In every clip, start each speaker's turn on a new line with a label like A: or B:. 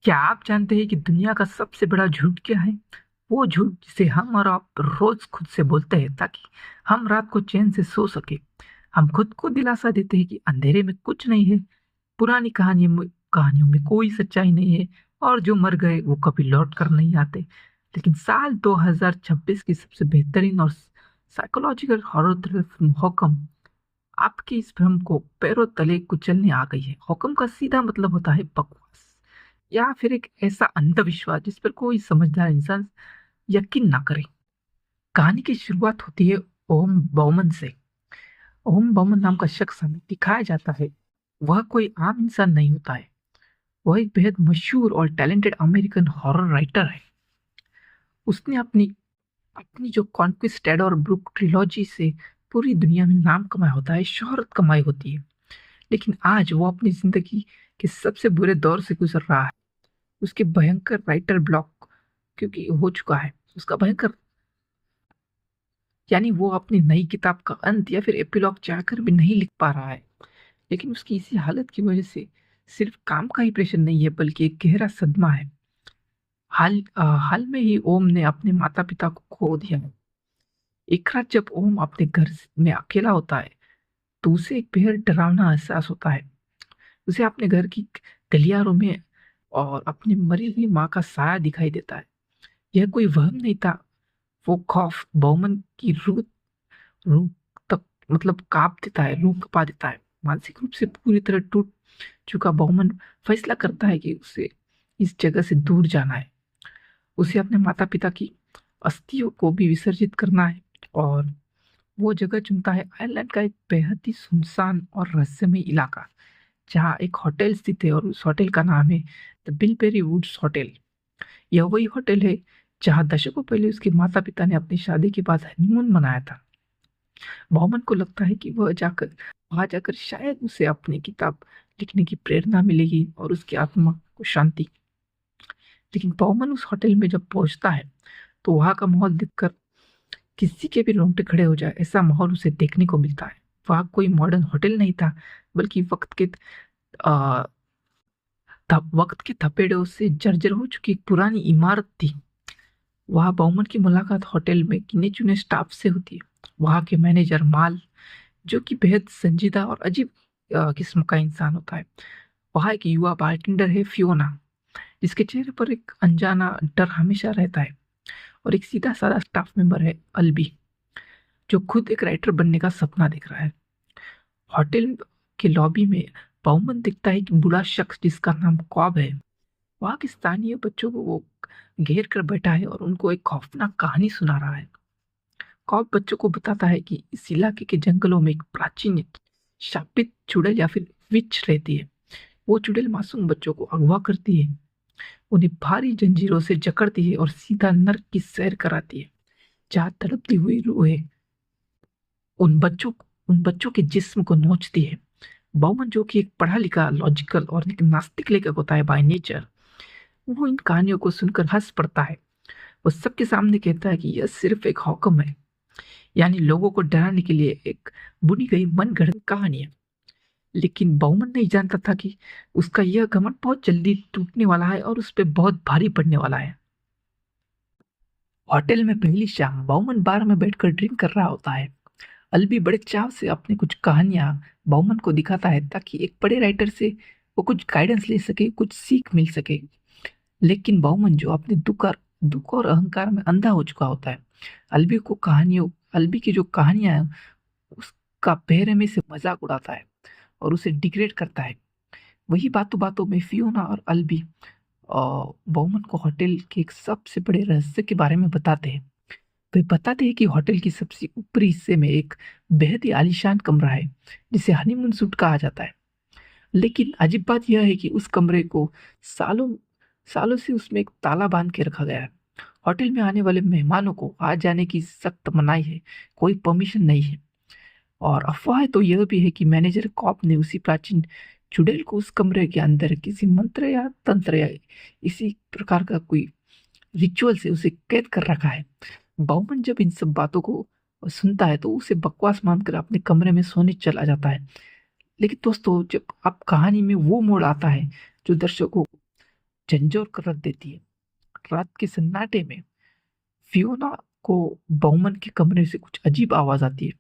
A: क्या आप जानते हैं कि दुनिया का सबसे बड़ा झूठ क्या है? वो झूठ जिसे हम और आप रोज खुद से बोलते हैं ताकि हम रात को चैन से सो सके। हम खुद को दिलासा देते हैं कि अंधेरे में कुछ नहीं है, पुरानी कहानियों में कोई सच्चाई नहीं है और जो मर गए वो कभी लौट कर नहीं आते। लेकिन साल 2026 की सबसे बेहतरीन और साइकोलॉजिकल हॉरर थ्रिलर फिल्म हॉकम आपकी इस भ्रम को पैरों तले कुचलने आ गई है। हुक्म का सीधा मतलब होता है बकवास या फिर एक ऐसा अंधविश्वास जिस पर कोई समझदार इंसान यकीन ना करे। कहानी की शुरुआत होती है ओम बौमन से। ओम बौमन नाम का शख्स हमें दिखाया जाता है। वह कोई आम इंसान नहीं होता है। वह एक बेहद मशहूर और टैलेंटेड अमेरिकन हॉरर राइटर है। उसने अपनी अपनी जो कॉन्क्विस्ट और ब्रुक ट्रिलॉजी से पूरी दुनिया में नाम कमाया होता है, शोहरत कमाई होती है। लेकिन आज वो अपनी जिंदगी के सबसे बुरे दौर से गुजर रहा है। उसके भयंकर राइटर ब्लॉक क्योंकि हो चुका है उसका भयंकर, यानी वो अपनी नई किताब का अंत या फिर एपिलॉग चाहकर भी नहीं लिख पा रहा है। लेकिन उसकी इसी हालत की वजह से सिर्फ काम का ही प्रेशर नहीं है बल्कि एक गहरा सदमा है। हाल में ही ओम ने अपने माता पिता को खो दिया है। एक रात जब ओम अपने घर में अकेला होता है तो उसे एक बेहद डरावना एहसास होता है। उसे अपने घर की गलियारों में और अपनी मरी हुई माँ का साया दिखाई देता है। यह कोई वहम नहीं था, वो खौफ बौमन की रूह रूह तक कांप देता है, रूह कपा देता है। मानसिक रूप से पूरी तरह टूट चुका बौमन फैसला करता है कि उसे इस जगह से दूर जाना है। उसे अपने माता पिता की अस्थियों को भी विसर्जित करना है और वो जगह चुनता है आयरलैंड का एक बेहद ही सुनसान और रहस्यमय इलाका, जहाँ एक होटल स्थित है और उस होटल का नाम है द बिलबेरी वुड्स होटल। यह वही होटल है जहाँ दशकों पहले उसके माता पिता ने अपनी शादी के बाद हनीमून मनाया था। बॉमन को लगता है कि वहां जाकर शायद उसे अपनी किताब लिखने की प्रेरणा मिलेगी और उसकी आत्मा को शांति। लेकिन बॉमन उस होटल में जब पहुंचता है तो वहां का माहौल देखकर किसी के भी रोंगटे खड़े हो जाए ऐसा माहौल उसे देखने को मिलता है। वहां कोई मॉडर्न होटल नहीं था बल्कि आ, वक्त के थपेड़ों से जर्जर हो चुकी एक पुरानी इमारत थी। वहां बॉमन की मुलाकात होटल में गिने चुने स्टाफ से होती है। वहां के मैनेजर माल, जो कि बेहद संजीदा और अजीब किस्म का इंसान होता है। वहां एक युवा बारटेंडर है फियोना, जिसके चेहरे पर एक अनजाना डर हमेशा रहता है। और एक सीधा साधा स्टाफ मेंबर है अल्बी, जो खुद एक राइटर बनने का सपना देख रहा है। होटल के लॉबी में बाउमन दिखता है कि बूढ़ा शख्स जिसका नाम कॉब है। वहां के स्थानीय बच्चों को वो घेर कर बैठा है और उनको एक खौफनाक कहानी सुना रहा है। कॉब बच्चों को बताता है कि इस इलाके के जंगलों में एक प्राचीन शापित चुड़ैल या फिर विच रहती है। वो चुड़ैल मासूम बच्चों को अगवा करती है, उन्हें भारी जंजीरों से जकड़ती है और सीधा नर्क की सैर कराती है, जहाँ तड़पती हुई रूहें उन बच्चों के जिस्म को नोचती है। बौमन, जो कि एक पढ़ा लिखा लॉजिकल और एक नास्तिक लेखक होता है बाय नेचर, वो इन कहानियों को सुनकर हंस पड़ता है। वो सबके सामने कहता है कि यह सिर्फ एक हुक्म है, यानी लोगों को डराने के लिए एक बुनी गई मनगढ़ंत कहानी है। लेकिन बाउमन नहीं जानता था कि उसका यह घमंड बहुत जल्दी टूटने वाला है और उस पर बहुत भारी पड़ने वाला है। होटल में पहली शाम बाउमन बार में बैठकर ड्रिंक कर रहा होता है। अल्बी बड़े चाव से अपनी कुछ कहानियां बाउमन को दिखाता है ताकि एक बड़े राइटर से वो कुछ गाइडेंस ले सके, कुछ सीख मिल सके। लेकिन बाउमन, जो अपने दुख और अहंकार में अंधा हो चुका होता है, अल्बी की जो कहानियां हैं उसका बेरहमी से मजाक उड़ाता है और उसे डिग्रेड करता है। वही बातों बातों में फियोना और अल्बी बौमन को होटल के एक सबसे बड़े रहस्य के बारे में बताते हैं। वे बताते हैं कि होटल की सबसे ऊपरी हिस्से में एक बेहद ही आलीशान कमरा है जिसे हनीमून सूट कहा जाता है। लेकिन अजीब बात यह है कि उस कमरे को सालों सालों से उसमें एक ताला बांध के रखा गया है। होटल में आने वाले मेहमानों को आ जाने की सख्त मनाही है, कोई परमिशन नहीं है। और अफवाह तो यह भी है कि मैनेजर कॉप ने उसी प्राचीन चुड़ैल को उस कमरे के अंदर किसी मंत्र या तंत्र या इसी प्रकार का कोई रिचुअल से उसे कैद कर रखा है। बाउमन जब इन सब बातों को सुनता है तो उसे बकवास मानकर अपने कमरे में सोने चला जाता है। लेकिन दोस्तों, जब आप कहानी में वो मोड़ आता है जो दर्शकों झंझोर कर रख देती है। रात के सन्नाटे में फियोना को बाउमन के कमरे से कुछ अजीब आवाज आती है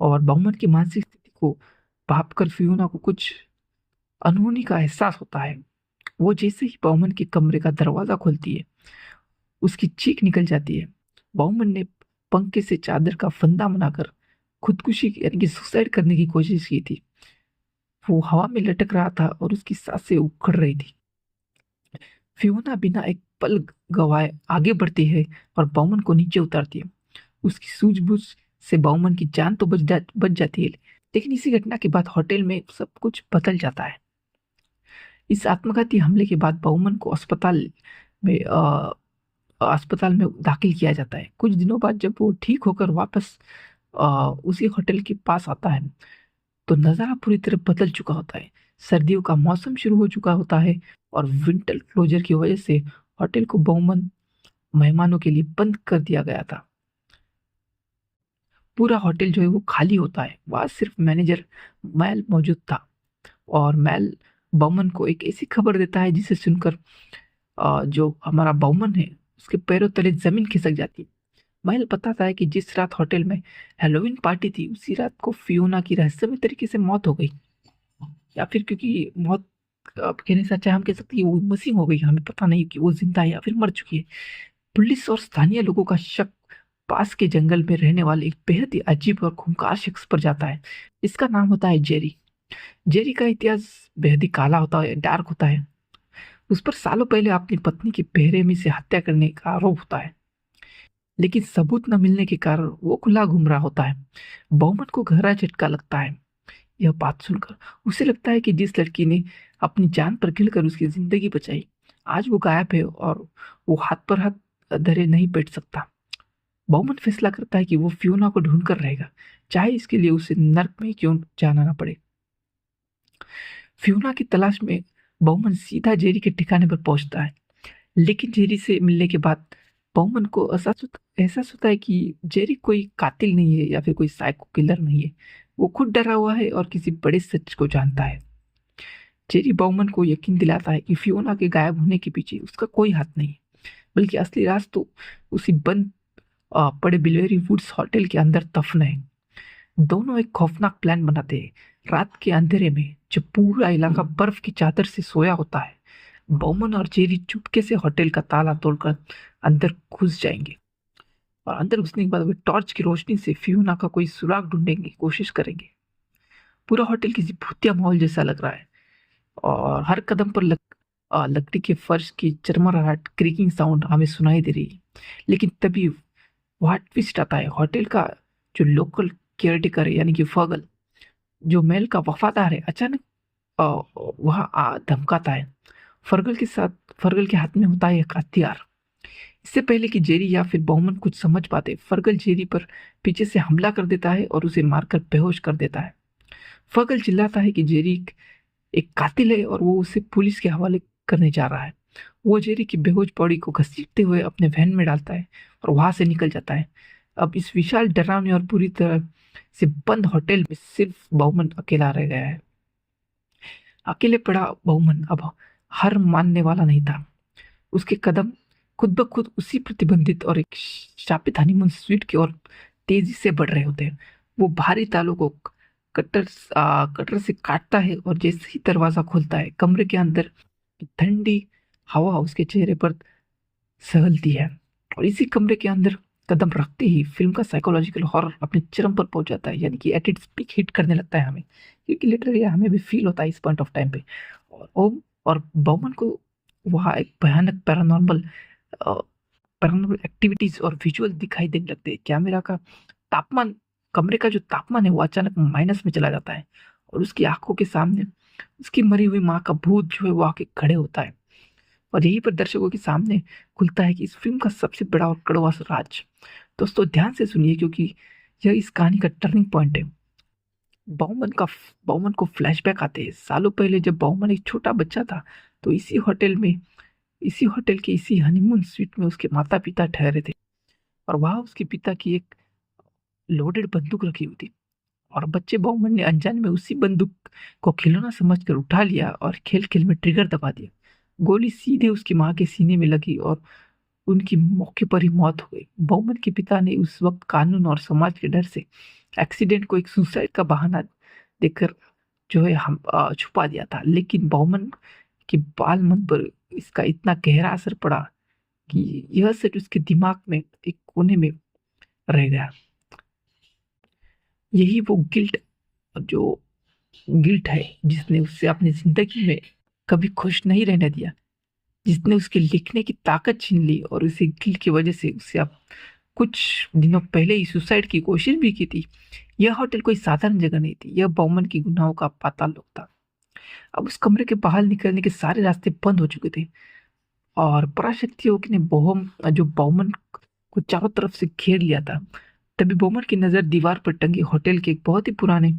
A: और बाउमन की मानसिक स्थिति को भांपकर फियोना को कुछ अनहोनी का एहसास होता है। वो जैसे ही बाउमन के कमरे का दरवाजा खोलती है, उसकी चीख निकल जाती है। बाउमन ने पंखे से चादर का फंदा बनाकर खुदकुशी यानी कि सुसाइड करने की कोशिश की थी। वो हवा में लटक रहा था और उसकी सांसें उखड़ रही थी। फियोना बिना एक पल गवाए आगे बढ़ती है और बाउमन को नीचे उतारती है। उसकी सूझबूझ से बाउमन की जान तो बच जाती है, लेकिन इसी घटना के बाद होटल में सब कुछ बदल जाता है। इस आत्मघाती हमले के बाद बाउमन को में अस्पताल में दाखिल किया जाता है। कुछ दिनों बाद जब वो ठीक होकर वापस उसी होटल के पास आता है, तो नज़ारा पूरी तरह बदल चुका होता है। सर्दियों का मौसम शुरू हो चुका होता है और विंटर क्लोजर की वजह से होटल को बाउमन मेहमानों के लिए बंद कर दिया गया था। पूरा होटल जो है वो खाली होता है। वहाँ सिर्फ मैनेजर मैल मौजूद था और मैल बाउमन को एक ऐसी खबर देता है जिसे सुनकर जो हमारा बाउमन है उसके पैरों तले जमीन खिसक जाती है। मैल बताता है कि जिस रात होटल में हेलोवीन पार्टी थी, उसी रात को फियोना की रहस्यमय तरीके से मौत हो गई, या फिर क्योंकि मौत अब कहने से अच्छा हम कह सकते हैं वो मिसिंग हो गई। हमें पता नहीं कि वो जिंदा है या फिर मर चुकी है। पुलिस और स्थानीय लोगों का शक पास के जंगल में रहने वाले एक बेहद ही अजीब और खूंखार शख्स पर जाता है। इसका नाम होता है जेरी। जेरी का इतिहास बेहद ही काला होता है, डार्क होता है। उस पर सालों पहले अपनी पत्नी की बेरहमी से हत्या करने का आरोप होता है, लेकिन सबूत न मिलने के कारण वो खुला घूम रहा होता है। बहुमन को गहरा झटका लगता है यह बात सुनकर। उसे लगता है कि जिस लड़की ने अपनी जान पर गिरकर उसकी जिंदगी बचाई, आज वो गायब है और वो हाथ पर हाथ धरे नहीं बैठ सकता। बहुमन फैसला करता है कि वो फियोना को ढूंढ कर रहेगा, चाहे इसके लिए उसे नर्क में क्यों जाना ना पड़े। फियोना की तलाश में बहुमन सीधा जेरी के ठिकाने पर पहुंचता है, लेकिन जेरी से मिलने के बाद बहुमन को एहसास होता है कि जेरी कोई कातिल नहीं है या फिर कोई साइको किलर नहीं है। वो खुद डरा हुआ है और किसी बड़े सच को जानता है। जेरी बाउमन को यकीन दिलाता है कि फियोना के गायब होने के पीछे उसका कोई हाथ नहीं है, बल्कि असली राज तो उसी बंद पड़े बिलेरी वुड्स होटल के अंदर दफन है। दोनों एक खौफनाक प्लान बनाते हैं। रात के अंधेरे में जब पूरा इलाका बर्फ की चादर से सोया होता है, बाउमन और जेरी चुपके से होटल का ताला तोड़कर अंदर घुस जाएंगे और अंदर घुसने के बाद वे टॉर्च की रोशनी से फियोना का कोई सुराग ढूंढने की कोशिश करेंगे। पूरा होटल किसी भूतिया माहौल जैसा लग रहा है और हर कदम पर लकड़ी के फर्श की चरमराहट, क्रीकिंग साउंड हमें सुनाई दे रही है। लेकिन तभी वहां ट्विस्ट आता है। होटल का जो लोकल केयरटेकर है यानी कि फगल, जो मेल का वफादार है, अचानक वहां धमकाता है। फरगल के हाथ में होता है एक हथियार। इससे पहले कि जेरी या फिर बहुमन कुछ समझ पाते, फरगल जेरी पर पीछे से हमला कर देता है और उसे मारकर बेहोश कर देता है। फरगल चिल्लाता है कि जेरी एक कातिल है और वो उसे पुलिस के हवाले करने जा रहा है। वो जेरी की बेहोश बॉडी को घसीटते हुए अपने वैन में डालता है और वहां से निकल जाता है। अब इस विशाल डरावने और पूरी तरह से बंद होटल में सिर्फ बहुमन अकेला रह गया है। अकेले पड़ा बहुमन अब हार मानने वाला नहीं था। उसके कदम खुद ब खुद उसी प्रतिबंधित और एक शापित हनीमून स्वीट की ओर तेजी से बढ़ रहे होते हैं। वो भारी तालों को कटर से काटता है और जैसे ही दरवाजा खोलता है, कमरे के अंदर ठंडी हवा उसके चेहरे पर सहलती है। और इसी कमरे के अंदर कदम रखते ही फिल्म का साइकोलॉजिकल हॉरर अपने चरम पर पहुंच जाता है, यानी कि एट इट्स पीक हिट करने लगता है हमें, क्योंकि लिटरली ये हमें भी फील होता है इस पॉइंट ऑफ टाइम पे। और बौमन को वहाँ एक भयानक पैरानॉर्मल एक्टिविटीज और विजुअल दिखाई देने लगते हैं। कैमरा का तापमान, कमरे का जो तापमान है वो अचानक माइनस में चला जाता है और उसकी आंखों के सामने उसकी मरी हुई माँ का भूत जो है वो आके खड़े होता है। और यहीं पर दर्शकों के सामने खुलता है कि इस फिल्म का सबसे बड़ा और कड़वा राज। दोस्तों ध्यान से सुनिए, क्योंकि यह इस कहानी का टर्निंग पॉइंट है। बाउमन का बाउमन को फ्लैशबैक आते हैं। सालों पहले जब बाउमन एक छोटा बच्चा था, तो इसी होटल के इसी हनीमून स्वीट में उसके माता पिता ठहरे थे और वहां उसके पिता की एक लोडेड बंदूक रखी हुई थी। और बच्चे बाउमन ने अनजाने में उसी बंदूक को खिलौना समझकर उठा लिया और खेल खेल में ट्रिगर दबा दिया। गोली सीधे उसकी माँ के सीने में लगी और उनकी मौके पर ही मौत हो गई। बाउमन के पिता ने उस वक्त कानून और समाज के डर से एक्सीडेंट को एक सुसाइड का बहाना देकर जो है हम छुपा दिया था, लेकिन बाउमन के बाल मन पर इसका इतना गहरा असर पड़ा कि यह सच उसके दिमाग में एक कोने में रह गया। यही वो जो गिल्ट है जिसने उससे अपनी जिंदगी में कभी खुश नहीं रहने दिया, जिसने उसके लिखने की ताकत छीन ली और उसे गिल्ट की वजह से उससे अब कुछ दिनों पहले ही सुसाइड की कोशिश भी की थी। यह होटल कोई साधारण जगह नहीं थी, यह बाउमन की गुनाहों का पाताल लोक था। अब उस कमरे के बाहर निकलने के सारे रास्ते बंद हो चुके थे और पराशक्तियों ने बोहम जो बाउमन को चारों तरफ से घेर लिया था। तभी बाउमन की नजर दीवार पर टंगी होटल के एक बहुत ही पुराने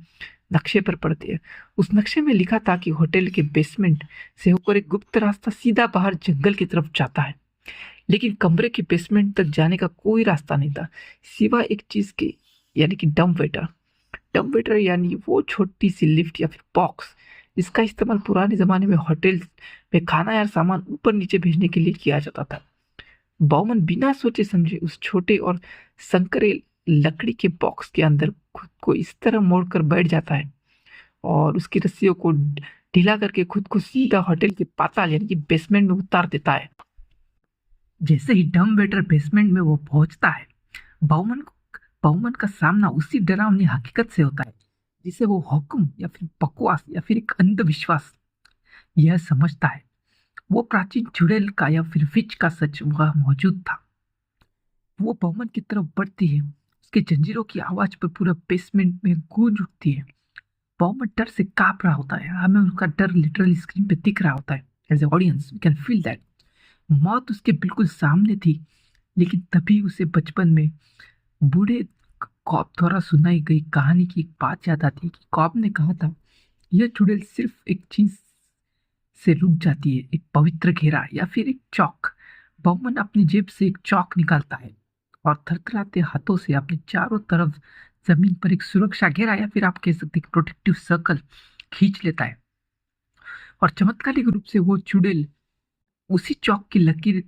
A: नक्शे पर पड़ती है। उस नक्शे में लिखा था कि होटल के बेसमेंट से होकर एक गुप्त रास्ता सीधा बाहर जंगल की तरफ जाता है, लेकिन कमरे के बेसमेंट तक जाने का कोई रास्ता नहीं था सिवा एक चीज के, यानी कि डंप वेटर यानी वो छोटी सी लिफ्ट या फिर बॉक्स जिसका इस्तेमाल पुराने जमाने में होटल में खाना या सामान ऊपर नीचे भेजने के लिए किया जाता था। बाउमन बिना सोचे समझे उस छोटे और संकरे लकड़ी के बॉक्स के अंदर खुद को इस तरह मोड़कर बैठ जाता है और उसकी रस्सियों को ढीला करके खुद को सीधा होटल के पाताल यानी कि बेसमेंट में उतार देता है। जैसे ही डम वेटर बेसमेंट में वो पहुंचता है, बाउमन बाउमन का सामना उसी डरावनी हकीकत से होता है जिसे वो हुक्म या फिर बकवास या फिर एक अंधविश्वास यह समझता है। वो प्राचीन चुड़ैल का या फिर विच का सच वह मौजूद था। वो बाउमन की तरफ बढ़ती है, उसके जंजीरों की आवाज पर पूरा बेसमेंट में गूंज उठती है। बाउमन डर से कांप रहा होता है, हमें उसका डर लिटरली स्क्रीन पे दिख रहा होता है। As a audience we can feel that. मौत उसके बिल्कुल सामने थी, लेकिन तभी उसे बचपन में बूढ़े कॉप द्वारा सुनाई गई कहानी की एक बात याद आती है कि कॉप ने कहा था यह चुड़ैल सिर्फ एक चीज से रुक जाती है, एक पवित्र घेरा या फिर एक चौक। बाउमन अपनी जेब से एक चौक निकालता है और थरथराते हाथों से अपने चारों तरफ जमीन पर एक सुरक्षा घेरा या फिर आप कह सकते हैं प्रोटेक्टिव सर्कल खींच लेता है और चमत्कारिक रूप से वो चुड़ैल उसी चौक की लकीर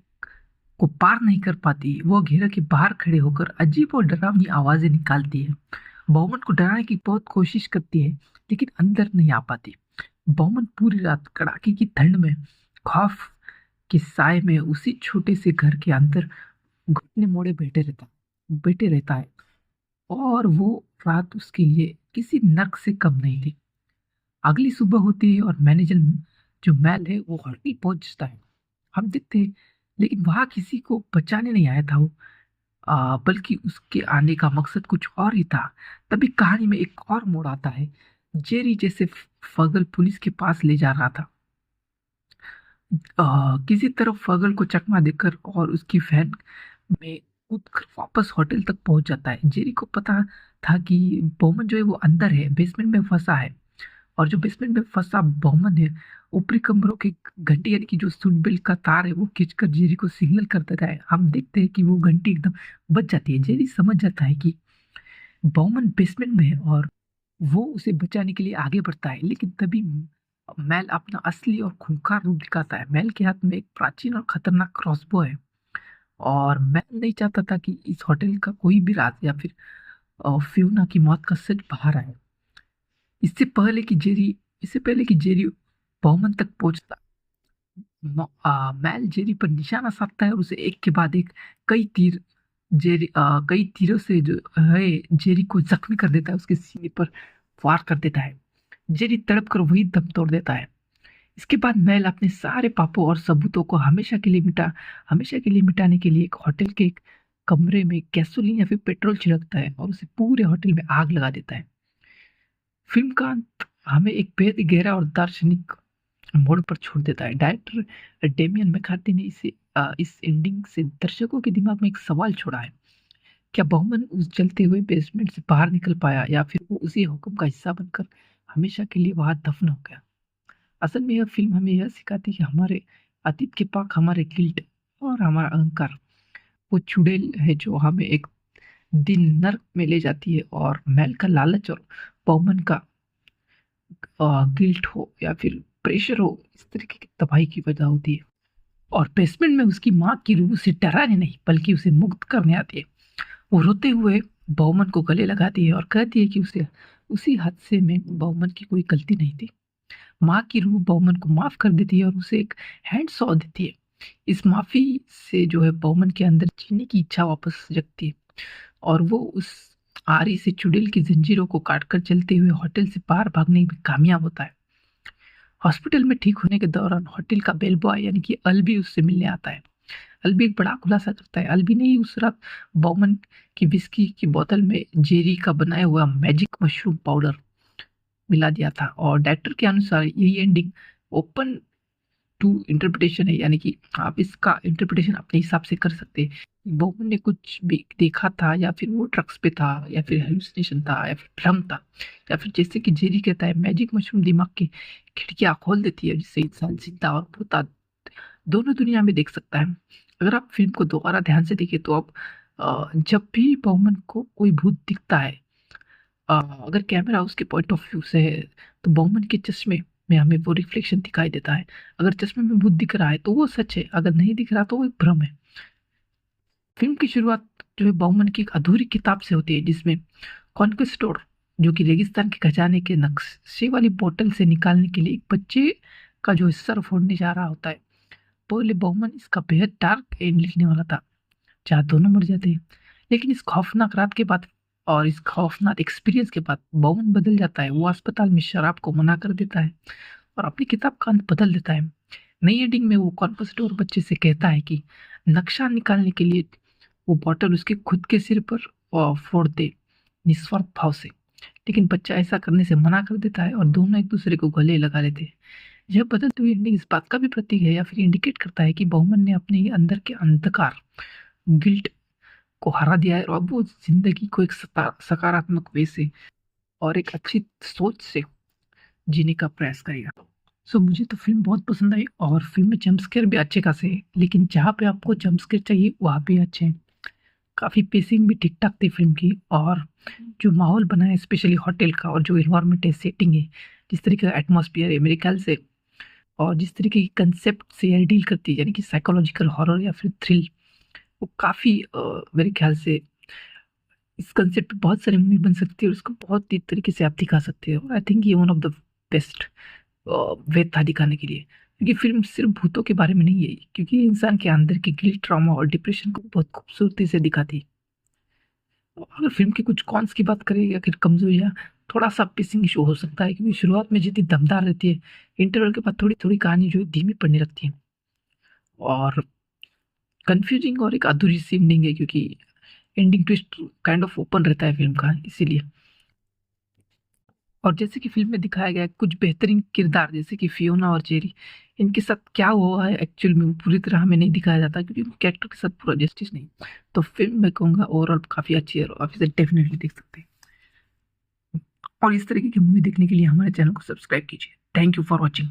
A: को पार नहीं कर पाती। वो घेरे के बाहर खड़े होकर अजीब और डरावनी आवाजें निकालती है। बाउमन को डराने की बहुत कोशिश करती है, लेकिन अंदर नहीं आ पाती। बाउमन पूरी रात कड़ाके की ठंड में खौफ के साए में उसी छोटे से घर के अंदर घुटने मोड़े बैठे रहता है और वो रात उसके लिए किसी नर्क से कम नहीं थी। अगली सुबह होती है और मैनेजर जो मैल है वो होटल पहुंचता है। हम देखते हैं, लेकिन वहां किसी को बचाने नहीं आया था वो, बल्कि उसके आने का मकसद कुछ और ही था। तभी कहानी में एक और मोड़ आता है। जेरी जैसे फगल पुलिस के पास ले जा रहा था, किसी तरफ फगल को चकमा देकर और उसकी वैन में कूदकर वापस होटल तक पहुंच जाता है। जेरी को पता था कि बॉमन जो है वो अंदर है, बेसमेंट में फंसा है, और जो बेसमेंट में फंसा बॉमन है ऊपरी कमरों के घंटी यानी कि जो सूट बेल्ट का तार है वो खींचकर जेरी को सिग्नल कर देता है। हम देखते हैं कि वो घंटी एकदम बच जाती है। जेरी समझ जाता है कि बॉमन बेसमेंट में है और वो उसे बचाने के लिए आगे बढ़ता है, लेकिन तभी मैल अपना असली और खूंखार रूप दिखाता है। मैल के हाथ में एक प्राचीन और खतरनाक क्रॉसबो है और मैल नहीं चाहता था कि इस होटल का कोई भी राज या फिर फियोना की मौत का सच बाहर आए। इससे पहले कि जेरी बॉमन तक पहुंचता, मैल जेरी पर निशाना साधता है और उसे एक के बाद एक कई तीरों से जो है जेरी को जख्मी कर देता है, उसके सीने पर वार कर देता है। जेरी तड़प कर वही दम तोड़ देता है। इसके बाद मैल अपने सारे पापों और सबूतों को हमेशा के लिए मिटाने के लिए एक होटल के एक कमरे में गैसोलीन या फिर पेट्रोल छिड़कता है और उसे पूरे होटल में आग लगा देता है। फिल्म का अंत हमें एक बेहद गहरा और दार्शनिक मोड़ पर छोड़ देता है। डायरेक्टर डेमियन मैकार्थी ने इस एंडिंग से दर्शकों के दिमाग में एक सवाल छोड़ा है, क्या बॉमन उस जलते हुए बेसमेंट से बाहर निकल पाया या फिर वो उसी हुक्म का हिस्सा बनकर हमेशा के लिए वहां दफन हो गया। असल में यह फिल्म हमें यह सिखाती है कि हमारे अतीत के पाक हमारे गिल्ट और हमारा अहंकार वो चुड़ैल है जो हमें एक दिन नर्क में ले जाती है, और मैल का लालच और बॉमन का गिल्ट हो या फिर प्रेशर हो, इस तरीके की तबाही की वजह होती है। और बेसमेंट में उसकी माँ की रूह उसे डराने नहीं बल्कि उसे मुक्त करने आती है। वो रोते हुए बहुमन को गले लगाती है और कहती है कि उसे उसी हादसे में बहुमन की कोई गलती नहीं थी। माँ की रूह बहुमन को माफ कर देती है और उसे एक हैंड सॉ देती है। इस माफी से जो है बहुमन के अंदर जीने की इच्छा वापस जगती है और वो उस आरी से चुड़ैल की जंजीरों को काटकर चलते हुए होटल से बाहर भागने में कामयाब होता है। हॉस्पिटल में ठीक होने के दौरान होटल का बेल बॉय यानी कि अल्बी उससे मिलने आता है। अल्बी एक बड़ा खुलासा करता है। अल्बी ने ही उस रात बॉमन की विस्की की बोतल में जेरी का बनाया हुआ मैजिक मशरूम पाउडर मिला दिया था और डायरेक्टर के अनुसार यही एंडिंग ओपन टू इंटरप्रिटेशन है, यानी कि आप इसका इंटरप्रिटेशन अपने हिसाब से कर सकते हैं। बॉमन ने कुछ भी देखा था या फिर वो ड्रग्स पे था या फिर हेलुसिनेशन था या फिर भ्रम था या फिर जैसे कि जेरी कहता है मैजिक मशरूम दिमाग की खिड़कियां खोल देती है जिससे इंसान जिंदा और भूता दोनों दुनिया में देख सकता है। अगर आप फिल्म को दोबारा ध्यान से देखें तो आप जब भी बॉमन को कोई भूत दिखता है, अगर कैमरा उसके पॉइंट ऑफ व्यू से है तो बॉमन के चश्मे में हमें वो रिफ्लेक्शन दिखाई देता है। अगर चश्मे में भूत दिख रहा है तो वो सच है, अगर नहीं दिख रहा तो वो एक भ्रम है। फिल्म की शुरुआत जो है बॉमन की एक अधूरी किताब से होती है जिसमें कॉन्क्विस्टोर जो कि रेगिस्तान के खजाने के नक्शे वाली बोतल से निकालने के लिए एक बच्चे का जो सर फोड़ने जा रहा होता है। पहले बहुमन इसका बेहद डार्क एंड लिखने वाला था जहाँ दोनों मर जाते हैं, लेकिन इस खौफनाक रात के बाद और इस खौफनाक एक्सपीरियंस के बाद बहुमन बदल जाता है। वो अस्पताल में शराब को मना कर देता है और अपनी किताब का अंत बदल देता है। नई एडिंग में वो कॉन्फिस्टोर बच्चे से कहता है कि नक्शा निकालने के लिए वो बॉटल उसके खुद के सिर पर फोड़ दे निस्वार्थ भाव से, लेकिन बच्चा ऐसा करने से मना कर देता है और दोनों एक दूसरे को गले लगा लेते हैं। यह बदलती हुई एंडिंग इस बात का भी प्रतीक है या फिर इंडिकेट करता है कि बहुमन ने अपने अंदर के अंधकार गिल्ट को हरा दिया है और अब वो जिंदगी को एक सकारात्मक वे से और एक अच्छी सोच से जीने का प्रयास करेगा। सो मुझे तो फिल्म बहुत पसंद आई और फिल्म में जंप स्केयर भी अच्छे खासे हैं, लेकिन जहाँ पे आपको जंप स्केयर चाहिए वहाँ भी अच्छे हैं। काफ़ी पेसिंग भी ठीक ठाक थी फिल्म की और जो माहौल बना है स्पेशली होटल का और जो इन्वायरमेंट है सेटिंग है जिस तरीके का एटमॉस्फेयर है मेरे ख्याल से और जिस तरीके की कंसेप्ट से यह डील करती है यानी कि साइकोलॉजिकल हॉरर या फिर थ्रिल, वो काफ़ी मेरे ख्याल से इस कंसेप्ट पे बहुत सारी मूवी बन सकती है और उसको बहुत ही तरीके से आप दिखा सकते हो और आई थिंक ये one of the best way था दिखाने के लिए, क्योंकि फिल्म सिर्फ भूतों के बारे में नहीं है, क्योंकि ये इंसान के अंदर की गिल्ट ट्रॉमा और डिप्रेशन को बहुत खूबसूरती से दिखाती है। अगर फिल्म की कुछ कॉन्स की बात करें या फिर कमजोरियाँ, थोड़ा सा पेसिंग इशू हो सकता है क्योंकि शुरुआत में जितनी दमदार रहती है इंटरवल के बाद थोड़ी थोड़ी कहानी जो है धीमी पड़ने लगती है और कंफ्यूजिंग और एक अधूरी सी एंडिंग है क्योंकि ending twist kind of open रहता है फिल्म का इसीलिए। और जैसे कि फिल्म में दिखाया गया है कुछ बेहतरीन किरदार जैसे कि फियोना और जेरी, इनके साथ क्या हुआ है एक्चुअल में वो पूरी तरह हमें नहीं दिखाया जाता क्योंकि उनके कैरेक्टर के साथ पूरा जस्टिस नहीं। तो फिल्म मैं कहूँगा ओवरऑल काफ़ी अच्छी है और आप इसे डेफिनेटली देख सकते हैं और इस तरीके की मूवी देखने के लिए हमारे चैनल को सब्सक्राइब कीजिए। Thank you for watching.